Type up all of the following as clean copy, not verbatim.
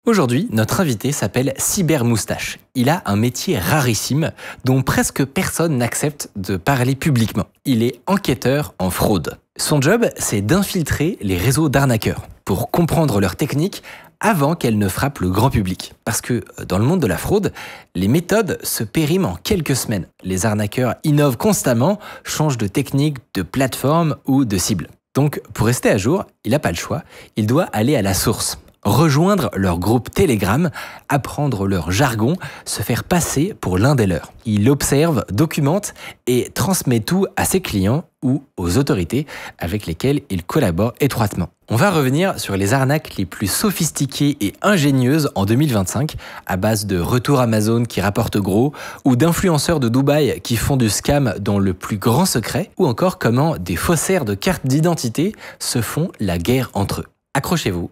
Aujourd'hui, notre invité s'appelle Cybermoustache. Il a un métier rarissime dont presque personne n'accepte de parler publiquement. Il est enquêteur en fraude. Son job, c'est d'infiltrer les réseaux d'arnaqueurs pour comprendre leurs techniques avant qu'elles ne frappent le grand public. Parce que dans le monde de la fraude, les méthodes se périment en quelques semaines. Les arnaqueurs innovent constamment, changent de technique, de plateforme ou de cible. Donc, pour rester à jour, il n'a pas le choix, il doit aller à la source. Rejoindre leur groupe Telegram, apprendre leur jargon, se faire passer pour l'un des leurs. Il observe, documente et transmet tout à ses clients ou aux autorités avec lesquelles il collabore étroitement. On va revenir sur les arnaques les plus sophistiquées et ingénieuses en 2025, à base de retours Amazon qui rapportent gros, ou d'influenceurs de Dubaï qui font du scam dans le plus grand secret, ou encore comment des faussaires de cartes d'identité se font la guerre entre eux. Accrochez-vous,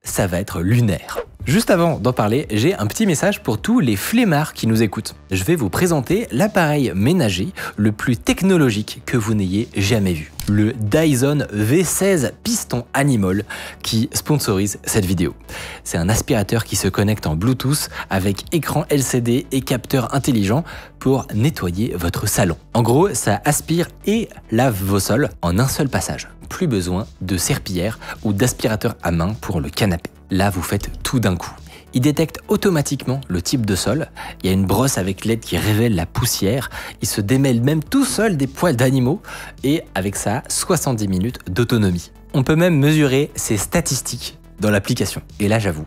ça va être lunaire. Juste avant d'en parler, j'ai un petit message pour tous les flemmards qui nous écoutent. Je vais vous présenter l'appareil ménager le plus technologique que vous n'ayez jamais vu. Le Dyson V16 Piston Animal qui sponsorise cette vidéo. C'est un aspirateur qui se connecte en Bluetooth avec écran LCD et capteur intelligent pour nettoyer votre salon. En gros, ça aspire et lave vos sols en un seul passage. Plus besoin de serpillière ou d'aspirateur à main pour le canapé. Là, vous faites tout d'un coup. Il détecte automatiquement le type de sol. Il y a une brosse avec LED qui révèle la poussière. Il se démêle même tout seul des poils d'animaux. Et avec ça, 70 minutes d'autonomie. On peut même mesurer ses statistiques dans l'application. Et là, j'avoue,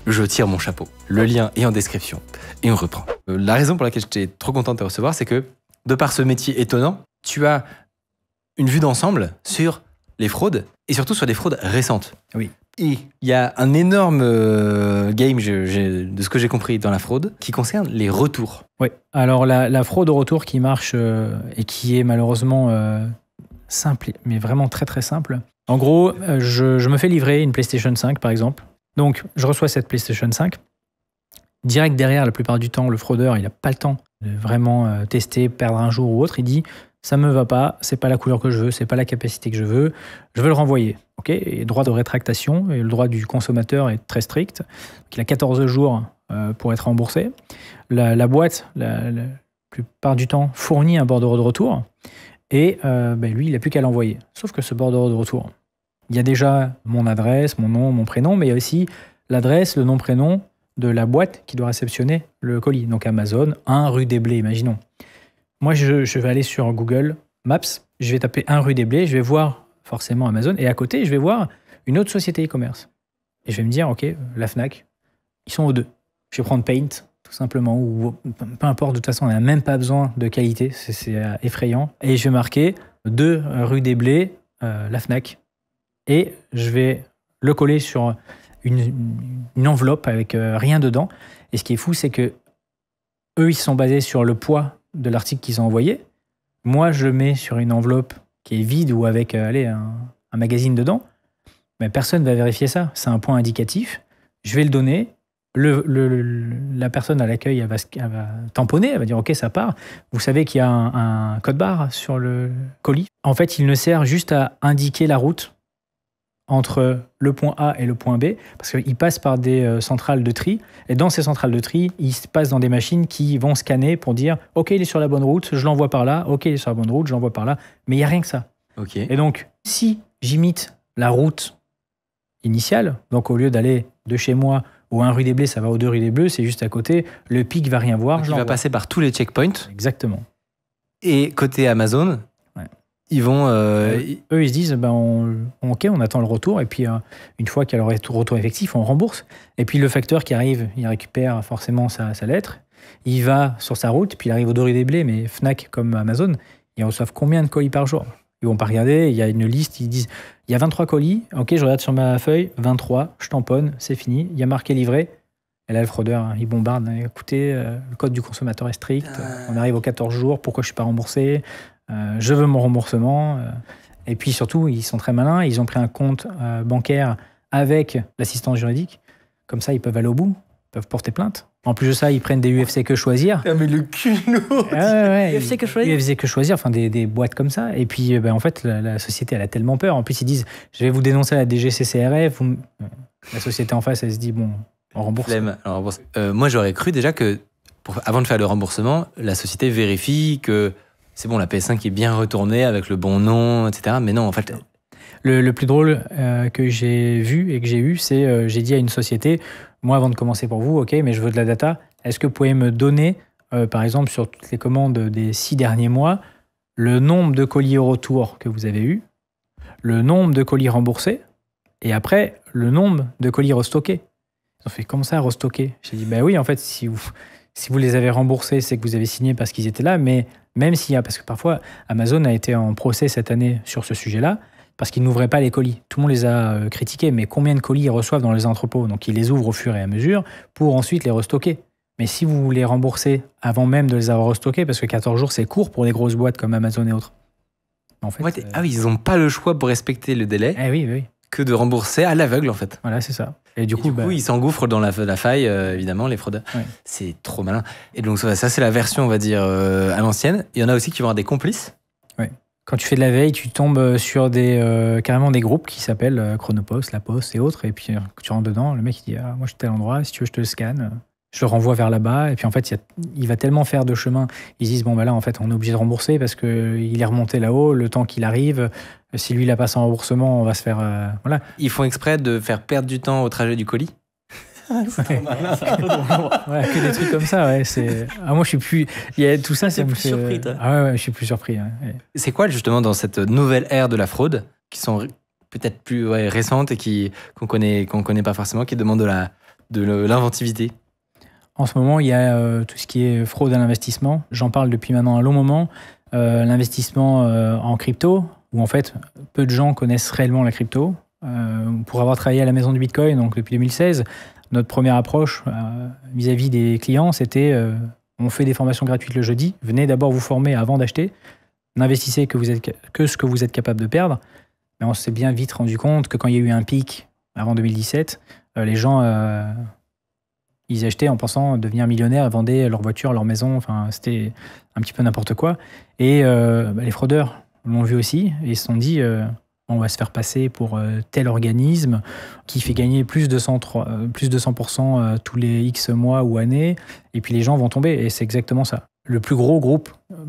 je tire mon chapeau. Le lien est en description. Et on reprend. La raison pour laquelle j'étais trop content de te recevoir, c'est que, de par ce métier étonnant, tu as une vue d'ensemble sur les fraudes et surtout sur des fraudes récentes. Oui. Et il y a un énorme game, de ce que j'ai compris dans la fraude, qui concerne les retours. Oui, alors la fraude au retour qui marche et qui est malheureusement simple, mais vraiment très très simple. En gros, je me fais livrer une PlayStation 5 par exemple. Donc je reçois cette PlayStation 5. Direct derrière, la plupart du temps, le fraudeur, il n'a pas le temps de vraiment tester, perdre un jour ou autre. Il dit, ça me va pas, c'est pas la couleur que je veux, c'est pas la capacité que je veux le renvoyer. Okay, et droit de rétractation, et le droit du consommateur est très strict. Donc, il a 14 jours pour être remboursé. La boîte, la plupart du temps, fournit un bordereau de retour. Et lui, il n'a plus qu'à l'envoyer. Sauf que ce bordereau de retour, il y a déjà mon adresse, mon nom, mon prénom, mais il y a aussi l'adresse, le nom, prénom de la boîte qui doit réceptionner le colis. Donc Amazon, 1 rue des Blés, imaginons. Moi, je vais aller sur Google Maps, je vais taper 1 rue des Blés, je vais voir forcément Amazon, et à côté, je vais voir une autre société e-commerce. Et je vais me dire, ok, la Fnac, ils sont aux deux. Je vais prendre Paint, tout simplement, ou peu importe, de toute façon, on n'a même pas besoin de qualité, c'est effrayant. Et je vais marquer 2 rue des Blés, la Fnac, et je vais le coller sur une enveloppe avec rien dedans. Et ce qui est fou, c'est que eux, ils sont basés sur le poids de l'article qu'ils ont envoyé. Moi, je le mets sur une enveloppe qui est vide ou avec un magazine dedans, mais personne ne va vérifier ça. C'est un point indicatif. Je vais le donner. La personne à l'accueil, elle va tamponner, elle va dire « Ok, ça part ». Vous savez qu'il y a un code barre sur le colis. En fait, il ne sert juste à indiquer la route entre le point A et le point B, parce qu'il passe par des centrales de tri, et dans ces centrales de tri, il se passe dans des machines qui vont scanner pour dire « Ok, il est sur la bonne route, je l'envoie par là. Ok, il est sur la bonne route, je l'envoie par là. » Mais il n'y a rien que ça. Okay. Et donc, si j'imite la route initiale, donc au lieu d'aller de chez moi au 1 rue des Blés, ça va au 2 rue des Bleus, c'est juste à côté, le pic va rien voir. Donc il va passer par tous les checkpoints. Exactement. Et côté Amazon, ils vont... Eux, ils se disent, ok, on attend le retour, et puis une fois qu'il y a le retour effectif, on rembourse. Et puis le facteur qui arrive, il récupère forcément sa lettre, il va sur sa route, puis il arrive au 2 rue des Blés, mais Fnac comme Amazon, ils reçoivent combien de colis par jour? Ils vont pas regarder, il y a une liste, ils disent, il y a 23 colis, ok, je regarde sur ma feuille, 23, je tamponne, c'est fini, il y a marqué livré. Et là, le fraudeur, il bombarde, écoutez, le code du consommateur est strict, on arrive aux 14 jours, pourquoi je suis pas remboursé? Je veux mon remboursement. Et puis surtout, ils sont très malins, ils ont pris un compte bancaire avec l'assistance juridique. Comme ça, ils peuvent aller au bout, ils peuvent porter plainte. En plus de ça, ils prennent des UFC que choisir. Ah mais le culot UFC que choisir. UFC que choisir, enfin des boîtes comme ça. Et puis en fait, la société, elle a tellement peur. En plus, ils disent, je vais vous dénoncer à la DGCCRF. La société en face, elle se dit, bon, On rembourse. Flemme, on rembourse. Moi, j'aurais cru déjà que, avant de faire le remboursement, la société vérifie que c'est bon, la PS5 est bien retournée avec le bon nom, etc. Mais non, en fait... Le plus drôle que j'ai vu et que j'ai eu, c'est j'ai dit à une société, moi, avant de commencer pour vous, ok, mais je veux de la data. Est-ce que vous pouvez me donner, par exemple, sur toutes les commandes des 6 derniers mois, le nombre de colis au retour que vous avez eu, le nombre de colis remboursés, et après, le nombre de colis restockés. Ils ont fait, comment ça, restocker? J'ai dit, ben oui, en fait, si vous les avez remboursés, c'est que vous avez signé parce qu'ils étaient là, mais même s'il y a, parce que parfois, Amazon a été en procès cette année sur ce sujet-là, parce qu'ils n'ouvraient pas les colis. Tout le monde les a critiqués, mais combien de colis ils reçoivent dans les entrepôts? Donc, ils les ouvrent au fur et à mesure pour ensuite les restocker. Mais si vous les remboursez avant même de les avoir restockés, parce que 14 jours, c'est court pour des grosses boîtes comme Amazon et autres. En fait, Ah oui, ils n'ont pas le choix pour respecter le délai oui. que de rembourser à l'aveugle, en fait. Voilà, c'est ça. Et du Du coup, ils s'engouffrent dans la faille, évidemment, les fraudeurs. Ouais. C'est trop malin. Et donc, ça, c'est la version, on va dire, à l'ancienne. Il y en a aussi qui vont avoir des complices. Quand tu fais de la veille, tu tombes sur carrément des groupes qui s'appellent Chronopost, La Poste et autres. Et puis, tu rentres dedans, le mec, il dit « Ah, moi, je suis à tel endroit, si tu veux, je te le scanne. » Je le renvoie vers là-bas. Et puis, en fait, il va tellement faire de chemin. Ils disent « Bon, ben là, en fait, on est obligé de rembourser parce qu'il est remonté là-haut, le temps qu'il arrive. Si lui, il a pas son remboursement, on va se faire... voilà. » Ils font exprès de faire perdre du temps au trajet du colis. Ouais, que des trucs comme ça, ouais. Moi, je suis plus. Il y a tout ça, c'est plus surpris, toi. Ouais, je suis plus surpris. Ouais. C'est quoi, justement, dans cette nouvelle ère de la fraude, qui sont peut-être plus récentes et qu'on connaît pas forcément, qui demandent de l'inventivité? En ce moment, il y a tout ce qui est fraude à l'investissement. J'en parle depuis maintenant un long moment. L'investissement en crypto, où en fait, peu de gens connaissent réellement la crypto. Pour avoir travaillé à la maison du Bitcoin, donc depuis 2016, notre première approche vis-à-vis des clients, c'était on fait des formations gratuites le jeudi, venez d'abord vous former avant d'acheter, n'investissez que ce que vous êtes capable de perdre. Mais on s'est bien vite rendu compte que quand il y a eu un pic avant 2017, les gens ils achetaient en pensant devenir millionnaires, vendaient leur voiture, leur maison, enfin c'était un petit peu n'importe quoi. Et les fraudeurs l'ont vu aussi et ils se sont dit on va se faire passer pour tel organisme qui fait gagner plus de 100% tous les X mois ou années, et puis les gens vont tomber, et c'est exactement ça. Le plus gros groupe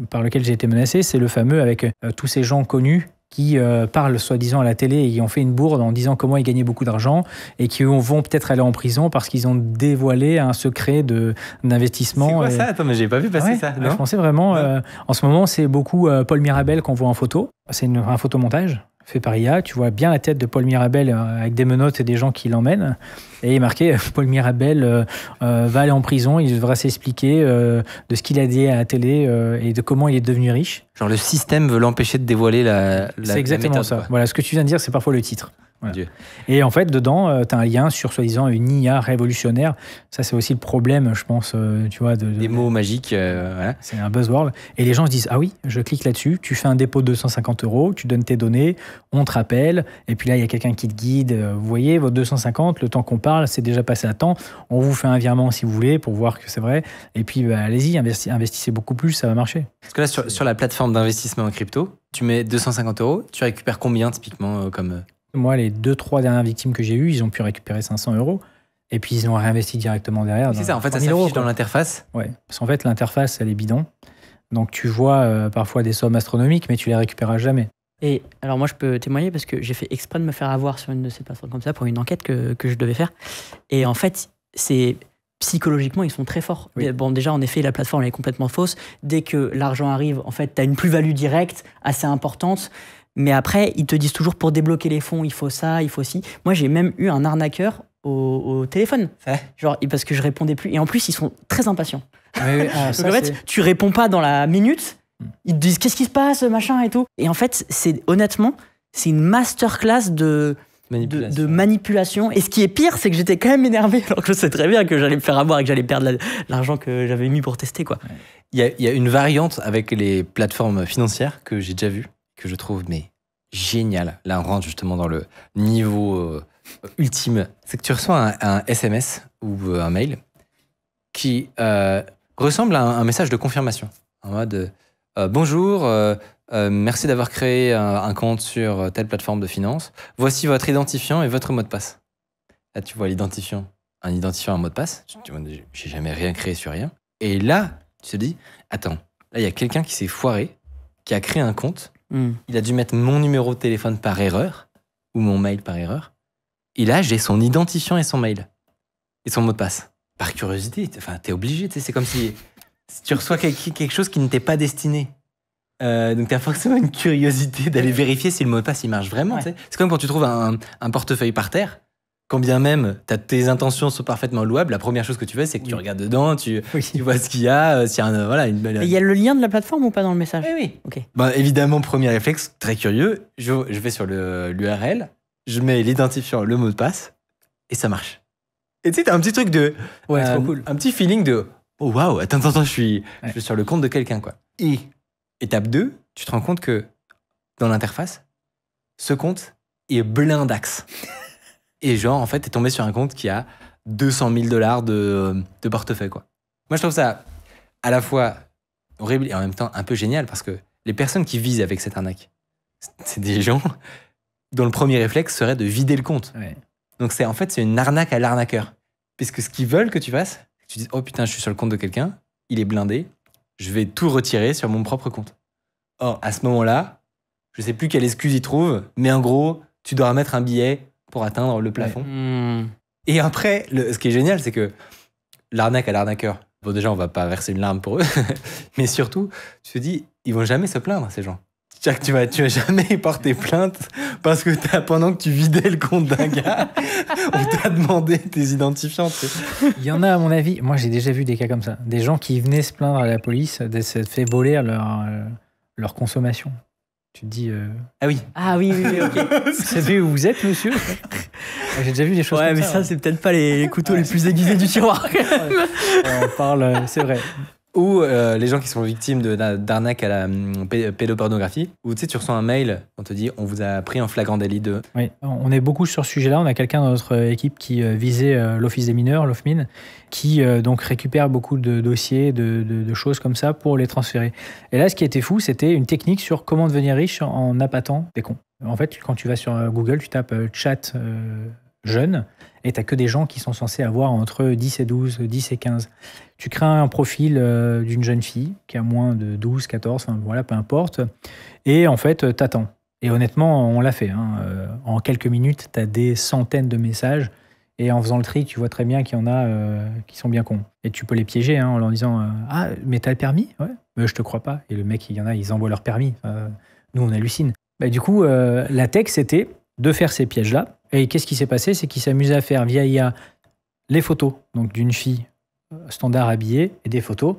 par lequel j'ai été menacé, c'est le fameux avec tous ces gens connus qui parlent soi-disant à la télé et qui ont fait une bourde en disant comment ils gagnaient beaucoup d'argent et qui vont peut-être aller en prison parce qu'ils ont dévoilé un secret d'investissement. C'est quoi ça? Attends, mais j'ai pas vu passer ça. Non, je pensais vraiment... en ce moment, c'est beaucoup Paul Mirabel qu'on voit en photo. C'est un photomontage fait par IA. Tu vois bien la tête de Paul Mirabel avec des menottes et des gens qui l'emmènent. Et il est marqué Paul Mirabel va aller en prison, il devra s'expliquer de ce qu'il a dit à la télé et de comment il est devenu riche. Genre le système veut l'empêcher de dévoiler la C'est exactement méthode, ça. Quoi. Voilà, ce que tu viens de dire, c'est parfois le titre. Voilà. Dieu. Et en fait, dedans, tu as un lien sur soi-disant une IA révolutionnaire. Ça, c'est aussi le problème, je pense, tu vois. Des mots magiques, voilà. C'est un buzzword. Et les gens se disent, ah oui, je clique là-dessus, tu fais un dépôt de 250 €, tu donnes tes données, on te rappelle, et puis là, il y a quelqu'un qui te guide. Vous voyez, votre 250, le temps qu'on parle, c'est déjà passé à temps. On vous fait un virement si vous voulez pour voir que c'est vrai. Et puis, allez-y, investissez beaucoup plus, ça va marcher. Parce que là, sur la plateforme d'investissement en crypto, tu mets 250 €, tu récupères combien typiquement comme... Moi, les 2-3 dernières victimes que j'ai eues, ils ont pu récupérer 500 €. Et puis, ils ont réinvesti directement derrière. C'est ça, en fait, ça s'affiche dans l'interface. Ouais, parce qu'en fait, l'interface, elle est bidon. Donc, tu vois parfois des sommes astronomiques, mais tu les récupéreras jamais. Et alors, moi, je peux témoigner parce que j'ai fait exprès de me faire avoir sur une de ces plateformes comme ça pour une enquête que je devais faire. Et en fait, psychologiquement, ils sont très forts. Oui. Bon, déjà, en effet, la plateforme elle est complètement fausse. Dès que l'argent arrive, en fait, tu as une plus-value directe assez importante. Mais après, ils te disent toujours pour débloquer les fonds, il faut ça, il faut ci. Moi, j'ai même eu un arnaqueur au téléphone. Genre, parce que je répondais plus. Et en plus, ils sont très impatients. Oui, donc, en fait, tu réponds pas dans la minute. Ils te disent qu'est-ce qui se passe, machin et tout. Et en fait, honnêtement, c'est une masterclass de manipulation. Et ce qui est pire, c'est que j'étais quand même énervé, alors que je sais très bien que j'allais me faire avoir et que j'allais perdre l'argent que j'avais mis pour tester, quoi. Il y a une variante avec les plateformes financières que j'ai déjà vue, que je trouve génial. Là, on rentre justement dans le niveau ultime. C'est que tu reçois un SMS ou un mail qui ressemble à un message de confirmation. En mode bonjour, merci d'avoir créé un compte sur telle plateforme de finance. Voici votre identifiant et votre mot de passe. Là, tu vois l'identifiant. un identifiant, un mot de passe. J'ai jamais rien créé sur rien. Et là, tu te dis, attends, là, il y a quelqu'un qui s'est foiré, qui a créé un compte. Il a dû mettre mon numéro de téléphone par erreur, ou mon mail par erreur. Et là, j'ai son identifiant et son mail. Et son mot de passe. Par curiosité, t'es obligé. C'est comme si tu reçois quelque chose qui ne t'est pas destiné. Donc t'as forcément une curiosité d'aller vérifier si le mot de passe il marche vraiment. Ouais. C'est comme quand tu trouves un portefeuille par terre. Quand bien même tes intentions sont parfaitement louables, la première chose que tu fais, c'est que tu regardes dedans, tu vois ce qu'il y a, s'il y a voilà, une belle... Il y a le lien de la plateforme ou pas dans le message? Oui. Okay. Évidemment, premier réflexe, très curieux, je vais sur l'URL, je mets l'identifiant, le mot de passe, et ça marche. Et tu sais, t'as un petit truc de... Ouais, trop cool. Un petit feeling de... Oh waouh, attends, je suis sur le compte de quelqu'un, quoi. Et étape 2, tu te rends compte que dans l'interface, ce compte est blindax. Et genre, en fait, t'es tombé sur un compte qui a $200 000 de portefeuille, quoi. Moi, je trouve ça à la fois horrible et en même temps un peu génial parce que les personnes qui visent avec cette arnaque, c'est des gens dont le premier réflexe serait de vider le compte. Ouais. Donc, c'est une arnaque à l'arnaqueur. Puisque ce qu'ils veulent que tu fasses, tu dis, oh putain, je suis sur le compte de quelqu'un, il est blindé, je vais tout retirer sur mon propre compte. Or, à ce moment-là, je sais plus quelle excuse ils trouvent, mais en gros, tu dois mettre un billet pour atteindre le plafond. Ouais. Et après, ce qui est génial, c'est que l'arnaque à l'arnaqueur, bon déjà, on va pas verser une larme pour eux, mais surtout, tu te dis, ils vont jamais se plaindre, ces gens. C'est-à-dire que tu vas jamais porter plainte parce que pendant que tu vidais le compte d'un gars, on t'a demandé tes identifiants. Tu sais. Il y en a, à mon avis, moi j'ai déjà vu des cas comme ça, des gens qui venaient se plaindre à la police d'être fait voler leur consommation. Tu te dis... Ah oui. Ah oui, ok. Vous savez où vous êtes, monsieur? J'ai déjà vu des choses comme ça. Ouais, mais ça, c'est peut-être pas les couteaux les plus aiguisés du tiroir. On parle, c'est vrai. Ou les gens qui sont victimes d'arnaque à la pédopornographie, où tu reçois un mail, on te dit on vous a pris en flagrant délit de... Oui, on est beaucoup sur ce sujet-là. On a quelqu'un dans notre équipe qui visait l'Office des mineurs, l'OFMIN, qui donc récupère beaucoup de dossiers, de choses comme ça pour les transférer. Et là, ce qui était fou, c'était une technique sur comment devenir riche en appâtant des cons. En fait, quand tu vas sur Google, tu tapes chat jeune, et tu n'as que des gens qui sont censés avoir entre 10 et 12, 10 et 15. Tu crées un profil d'une jeune fille qui a moins de 12, 14, enfin, voilà, peu importe. Et en fait, t'attends. Et honnêtement, on l'a fait. En quelques minutes, tu as des centaines de messages. Et en faisant le tri, tu vois très bien qu'il y en a qui sont bien cons. Et tu peux les piéger en leur disant ah, mais t'as le permis? Ouais. Mais je te crois pas. Et le mec, il y en a, ils envoient leur permis. Nous, on hallucine. Du coup, la tech, c'était de faire ces pièges-là. Et qu'est-ce qui s'est passé? C'est qu'ils s'amusaient à faire via IA les photos donc d'une fille standard habillée et des photos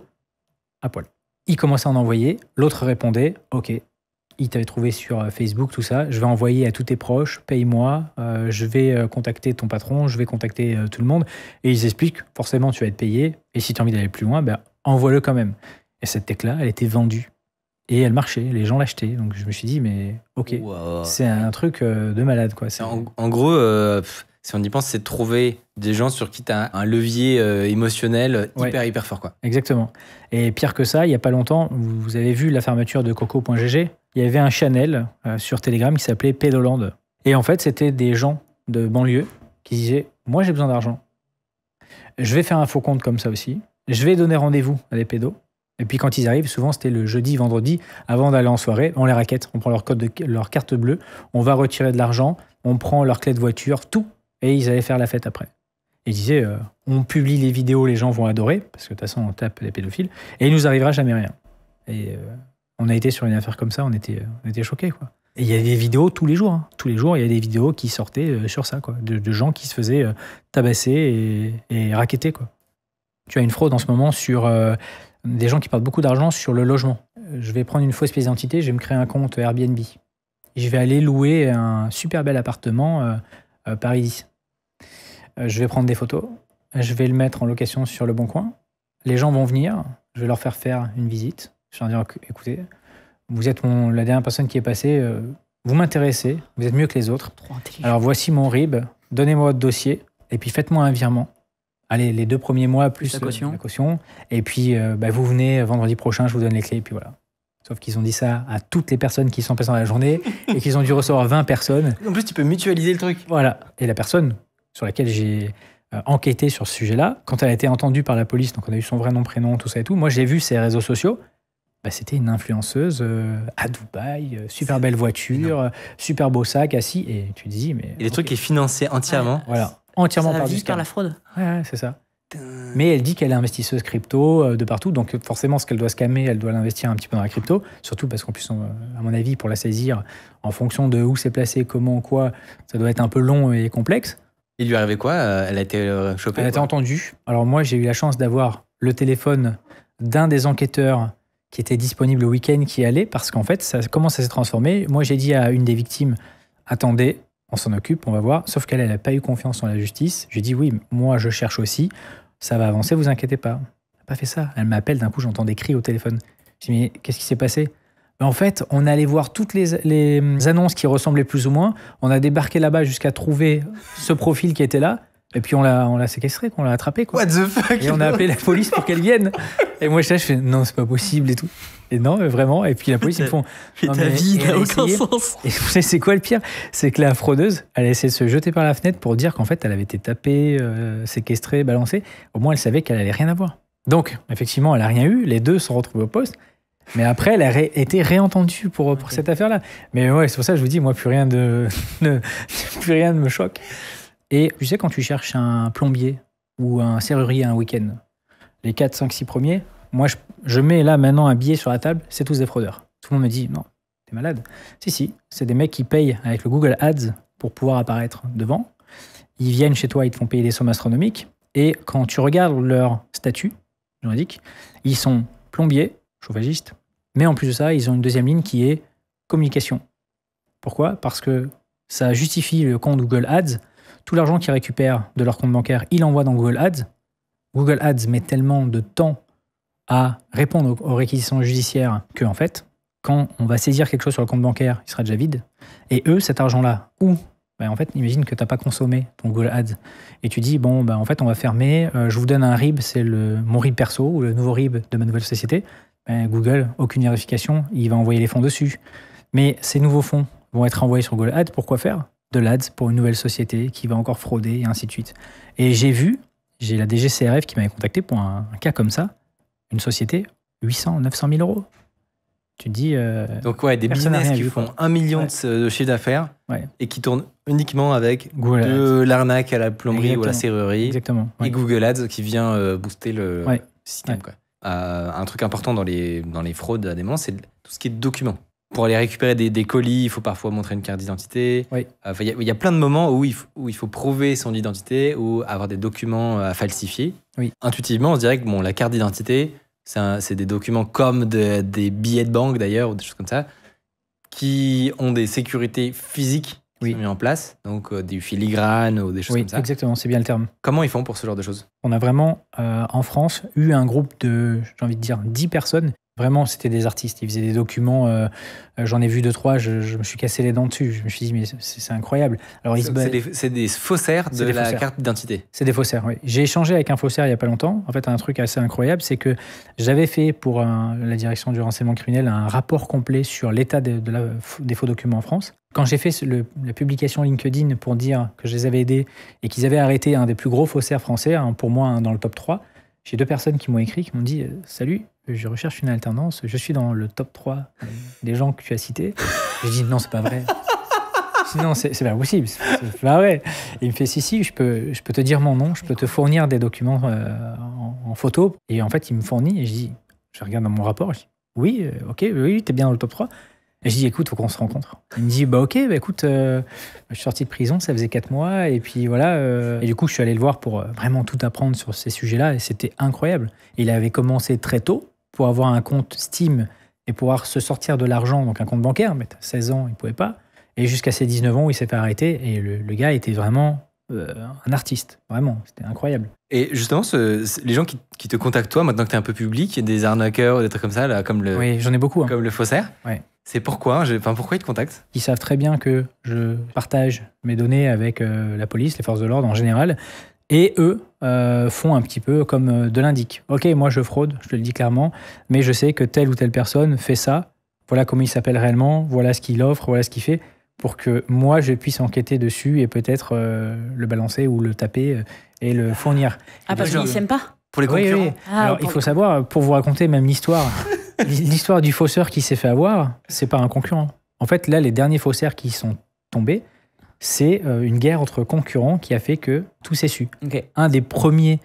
à poil. Il commençait à en envoyer, l'autre répondait « Ok, il t'avait trouvé sur Facebook, tout ça, je vais envoyer à tous tes proches, paye-moi, je vais contacter ton patron, je vais contacter tout le monde. » Et ils expliquent « Forcément, tu vas être payé, et si tu as envie d'aller plus loin, envoie-le quand même. » Et cette tech-là, elle était vendue. Et elle marchait, les gens l'achetaient. Donc je me suis dit, mais ok, wow. C'est un truc de malade, quoi. En gros, si on y pense, c'est de trouver des gens sur qui tu as un levier émotionnel hyper fort, quoi. Exactement. Et pire que ça, il n'y a pas longtemps, vous avez vu la fermeture de Coco.gg, il y avait un channel sur Telegram qui s'appelait Pédoland. Et en fait, c'était des gens de banlieue qui disaient, moi j'ai besoin d'argent. Je vais faire un faux compte comme ça aussi. Je vais donner rendez-vous à des pédos. Et puis quand ils arrivent, souvent c'était le jeudi, vendredi, avant d'aller en soirée, on les raquette, on prend leur carte bleue, on va retirer de l'argent, on prend leur clé de voiture, tout, et ils allaient faire la fête après. Et ils disaient, on publie les vidéos, les gens vont adorer, parce que de toute façon on tape les pédophiles, et il nous arrivera jamais rien. Et on a été sur une affaire comme ça, on était choqués, quoi. Et il y a des vidéos tous les jours, hein. Tous les jours il y a des vidéos qui sortaient sur ça, quoi, de gens qui se faisaient tabasser et raqueter, quoi. Tu as une fraude en ce moment sur... des gens qui perdent beaucoup d'argent sur le logement. Je vais prendre une fausse pièce d'identité, je vais me créer un compte Airbnb. Je vais aller louer un super bel appartement Paris 10. Je vais prendre des photos, je vais le mettre en location sur Le Bon Coin. Les gens vont venir, je vais leur faire une visite. Je vais leur dire, écoutez, vous êtes la dernière personne qui est passée, vous m'intéressez, vous êtes mieux que les autres. Alors voici mon RIB, donnez-moi votre dossier, et puis faites-moi un virement. Allez, les 2 premiers mois plus la caution. Et puis, vous venez vendredi prochain, je vous donne les clés, et puis voilà. Sauf qu'ils ont dit ça à toutes les personnes qui sont passées dans la journée et qu'ils ont dû recevoir 20 personnes. En plus, tu peux mutualiser le truc. Voilà. Et la personne sur laquelle j'ai enquêté sur ce sujet-là. Quand elle a été entendue par la police, donc on a eu son vrai nom, prénom, tout ça et tout, moi j'ai vu ses réseaux sociaux. C'était une influenceuse à Dubaï, super belle voiture, super beau sac, assis. Et tu te dis, mais. Et les trucs qui est financé entièrement. Voilà, entièrement ça par va du juste par scam. la fraude. Ouais, c'est ça. Mais elle dit qu'elle est investisseuse crypto de partout, donc forcément, ce qu'elle doit scammer, elle doit l'investir un petit peu dans la crypto, surtout parce qu'en plus, à mon avis, pour la saisir, en fonction de où c'est placé, comment, quoi, ça doit être un peu long et complexe. Il lui arrivait quoi? Elle a été chopée? Elle a été entendue. Alors moi, j'ai eu la chance d'avoir le téléphone d'un des enquêteurs qui était disponible le week-end qui allait, parce qu'en fait, comment ça s'est transformé? Moi, j'ai dit à une des victimes, attendez, on s'en occupe, on va voir. Sauf qu'elle n'a pas eu confiance en la justice. J'ai dit, oui, moi, je cherche aussi. Ça va avancer, vous inquiétez pas. Elle n'a pas fait ça. Elle m'appelle, d'un coup, j'entends des cris au téléphone. Je dis, mais qu'est-ce qui s'est passé? En fait, on allait voir toutes les annonces qui ressemblaient plus ou moins. On a débarqué là-bas jusqu'à trouver ce profil qui était là. Et puis on l'a séquestré, on l'a attrapé. Quoi. What the fuck? Et on a appelé la police pour qu'elle vienne. Et moi, je fais, non, c'est pas possible et tout. Et non, vraiment. Et puis la police, ils me font. Mais ta vie n'a aucun sens. Et vous savez, c'est quoi le pire? C'est que la fraudeuse, elle a essayé de se jeter par la fenêtre pour dire qu'en fait, elle avait été tapée, séquestrée, balancée. Au moins, elle savait qu'elle allait rien avoir. Donc, effectivement, elle a rien eu. Les deux sont retrouvés au poste. Mais après, elle a été réentendue pour cette affaire-là. Mais ouais, c'est pour ça que je vous dis, moi, plus rien ne me choque. Et tu sais, quand tu cherches un plombier ou un serrurier un week-end, les 4, 5, 6 premiers, moi, je mets là maintenant un billet sur la table, c'est tous des fraudeurs. Tout le monde me dit, non, t'es malade. Si, c'est des mecs qui payent avec le Google Ads pour pouvoir apparaître devant. Ils viennent chez toi, ils te font payer des sommes astronomiques. Et quand tu regardes leur statut juridique, ils sont plombiers, chauffagistes, mais en plus de ça, ils ont une deuxième ligne qui est communication. Pourquoi? Parce que ça justifie le compte Google Ads. Tout l'argent qu'ils récupèrent de leur compte bancaire, ils l'envoient dans Google Ads. Google Ads met tellement de temps à répondre aux réquisitions judiciaires que, en fait, quand on va saisir quelque chose sur le compte bancaire, il sera déjà vide. Et eux, cet argent-là, en fait, imagine que tu n'as pas consommé ton Google Ads et tu dis, en fait, on va fermer, je vous donne un RIB, c'est mon RIB perso ou le nouveau RIB de ma nouvelle société. Google, aucune vérification, il va envoyer les fonds dessus. Mais ces nouveaux fonds vont être envoyés sur Google Ads, pourquoi faire de l'Ads pour une nouvelle société qui va encore frauder et ainsi de suite. Et j'ai la DGCRF qui m'avait contacté pour un cas comme ça, une société, 800, 900 000 euros. Tu te dis... Donc ouais, des business qui font 1 million de chiffre d'affaires et qui tournent uniquement avec de l'arnaque à la plomberie ou à la serrurerie. Exactement. Et Google Ads qui vient booster le système. Quoi. Un truc important dans les fraudes à des moments, c'est tout ce qui est documents. Pour aller récupérer des colis, il faut parfois montrer une carte d'identité. Il y a plein de moments où il faut prouver son identité ou avoir des documents à falsifier. Intuitivement, on se dirait que la carte d'identité, c'est des documents comme des billets de banque d'ailleurs, ou des choses comme ça, qui ont des sécurités physiques qui sont mises en place, donc du filigrane ou des choses comme ça. Exactement, c'est bien le terme. Comment ils font pour ce genre de choses? On a vraiment, en France, eu un groupe de, j'ai envie de dire, 10 personnes. Vraiment, c'était des artistes. Ils faisaient des documents. J'en ai vu 2-3. Je me suis cassé les dents dessus. Je me suis dit, mais c'est incroyable. Alors, c'est des faussaires de la carte d'identité. C'est des faussaires, oui. J'ai échangé avec un faussaire il n'y a pas longtemps. En fait, un truc assez incroyable, c'est que j'avais fait pour la direction du renseignement criminel un rapport complet sur l'état des faux documents en France. Quand j'ai fait la publication LinkedIn pour dire que je les avais aidés et qu'ils avaient arrêté un des plus gros faussaires français, pour moi dans le top 3, j'ai 2 personnes qui m'ont écrit, qui m'ont dit « Salut, je recherche une alternance, je suis dans le top 3 des gens que tu as cités. » J'ai dit « Non, c'est pas vrai. » Sinon, c'est pas possible, c'est pas vrai. Et il me fait « Si, je peux te dire mon nom, je peux te fournir des documents en photo. » Et en fait, il me fournit et je regarde dans mon rapport, je dis « Oui, ok, oui, t'es bien dans le top 3. » Et je dis, écoute, faut qu'on se rencontre. Il me dit, écoute, je suis sorti de prison, ça faisait 4 mois, et puis voilà. Et du coup, je suis allé le voir pour vraiment tout apprendre sur ces sujets-là, et c'était incroyable. Il avait commencé très tôt pour avoir un compte Steam et pouvoir se sortir de l'argent, donc un compte bancaire, mais à 16 ans, il ne pouvait pas. Et jusqu'à ses 19 ans, où il s'est fait arrêter, et le gars était vraiment un artiste, vraiment, c'était incroyable. Et justement, les gens qui te contactent, toi, maintenant que tu es un peu public, des arnaqueurs, des trucs comme ça, là, oui, j'en ai beaucoup. Comme le faussaire. Ouais. C'est pourquoi ils te contactent? Ils savent très bien que je partage mes données avec la police, les forces de l'ordre en général, et eux font un petit peu comme de l'indique. Ok, moi je fraude, je te le dis clairement, mais je sais que telle ou telle personne fait ça, voilà comment il s'appelle réellement, voilà ce qu'il offre, voilà ce qu'il fait. pour que moi, je puisse enquêter dessus et peut-être le balancer ou le taper et le fournir. Ah, parce qu'ils ne s'aiment pas? Pour les concurrents. Oui. Alors, il faut savoir, pour vous raconter même l'histoire, l'histoire du fausseur qui s'est fait avoir, c'est pas un concurrent. En fait, là, les derniers faussaires qui sont tombés, c'est une guerre entre concurrents qui a fait que tout s'est su. Okay. Un des premiers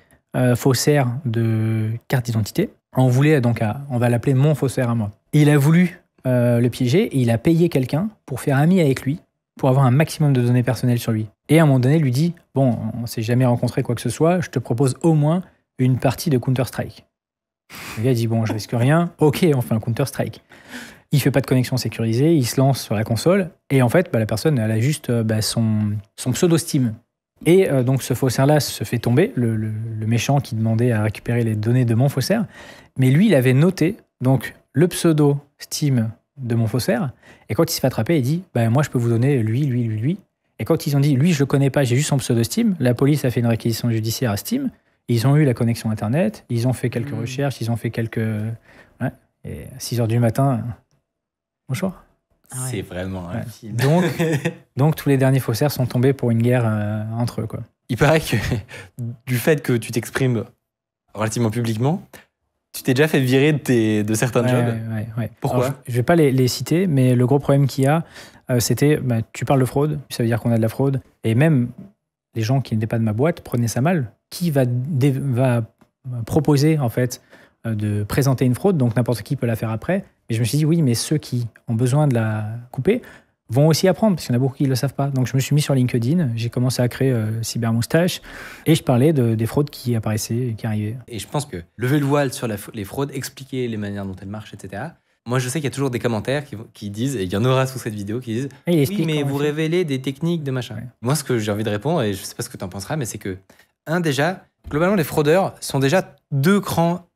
faussaires de carte d'identité, on voulait donc, on va l'appeler mon faussaire à moi. Il a voulu le piéger et il a payé quelqu'un pour faire ami avec lui, pour avoir un maximum de données personnelles sur lui. Et à un moment donné, il lui dit, bon, on s'est jamais rencontré quoi que ce soit, je te propose au moins une partie de Counter-Strike. Le gars dit, bon, je risque rien, ok, on fait un Counter-Strike. Il fait pas de connexion sécurisée, il se lance sur la console, et en fait, la personne, elle a juste son pseudo Steam. Et donc, ce faussaire-là se fait tomber, le méchant qui demandait à récupérer les données de mon faussaire, mais lui, il avait noté donc le pseudo Steam de mon faussaire, et quand il se fait attraper, il dit, moi, je peux vous donner lui. Et quand ils ont dit, lui, je le connais pas, j'ai juste son pseudo Steam, la police a fait une réquisition judiciaire à Steam, ils ont eu la connexion Internet, ils ont fait quelques recherches, ils ont fait quelques... Ouais, et à 6h du matin... Bonjour. C'est vraiment un film. Donc, tous les derniers faussaires sont tombés pour une guerre entre eux, quoi. Il paraît que du fait que tu t'exprimes relativement publiquement, tu t'es déjà fait virer de certains jobs. Ouais. Pourquoi? Alors, je ne vais pas les citer, mais le gros problème qu'il y a, c'était, tu parles de fraude, ça veut dire qu'on a de la fraude, et même les gens qui n'étaient pas de ma boîte prenaient ça mal. Qui va proposer, en fait, de présenter une fraude, donc n'importe qui peut la faire après. Mais je me suis dit, oui, mais ceux qui ont besoin de la couper vont aussi apprendre, parce qu'il y en a beaucoup qui ne le savent pas. Donc je me suis mis sur LinkedIn, j'ai commencé à créer Cyber Moustache, et je parlais des fraudes qui apparaissaient et qui arrivaient. Et je pense que lever le voile sur les fraudes, expliquer les manières dont elles marchent, etc. Moi, je sais qu'il y a toujours des commentaires qui disent, et il y en aura sous cette vidéo, qui disent oui, mais vous révélez des techniques de machin. Ouais. Moi, ce que j'ai envie de répondre, et je ne sais pas ce que tu en penseras, mais c'est que, déjà, globalement, les fraudeurs sont déjà 2 crans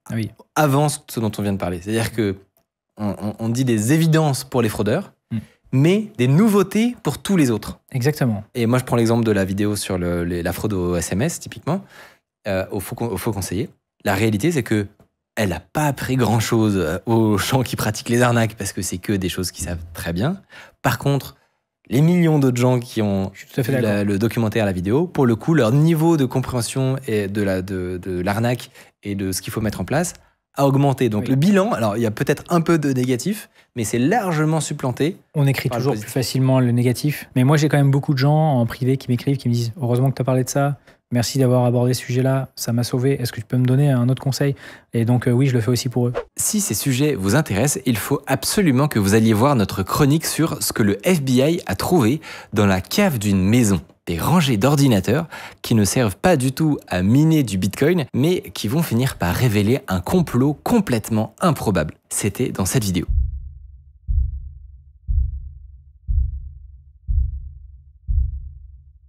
avant ce dont on vient de parler. C'est-à-dire que on dit des évidences pour les fraudeurs, mais des nouveautés pour tous les autres. Exactement. Et moi, je prends l'exemple de la vidéo sur la fraude au SMS, typiquement, au faux conseiller. La réalité, c'est que elle n'a pas appris grand-chose aux gens qui pratiquent les arnaques, parce que c'est que des choses qu'ils savent très bien. Par contre, les millions d'autres gens qui ont vu le documentaire, la vidéo, pour le coup, leur niveau de compréhension et de l'arnaque et de ce qu'il faut mettre en place a augmenté. Donc le bilan, alors il y a peut-être un peu de négatif, mais c'est largement supplanté. On écrit toujours plus facilement le négatif. Mais moi, j'ai quand même beaucoup de gens en privé qui m'écrivent, qui me disent « Heureusement que tu as parlé de ça. Merci d'avoir abordé ce sujet-là. Ça m'a sauvé. Est-ce que tu peux me donner un autre conseil ?» Et donc, oui, je le fais aussi pour eux. Si ces sujets vous intéressent, il faut absolument que vous alliez voir notre chronique sur ce que le FBI a trouvé dans la cave d'une maison. Des rangées d'ordinateurs qui ne servent pas du tout à miner du Bitcoin, mais qui vont finir par révéler un complot complètement improbable. C'était dans cette vidéo.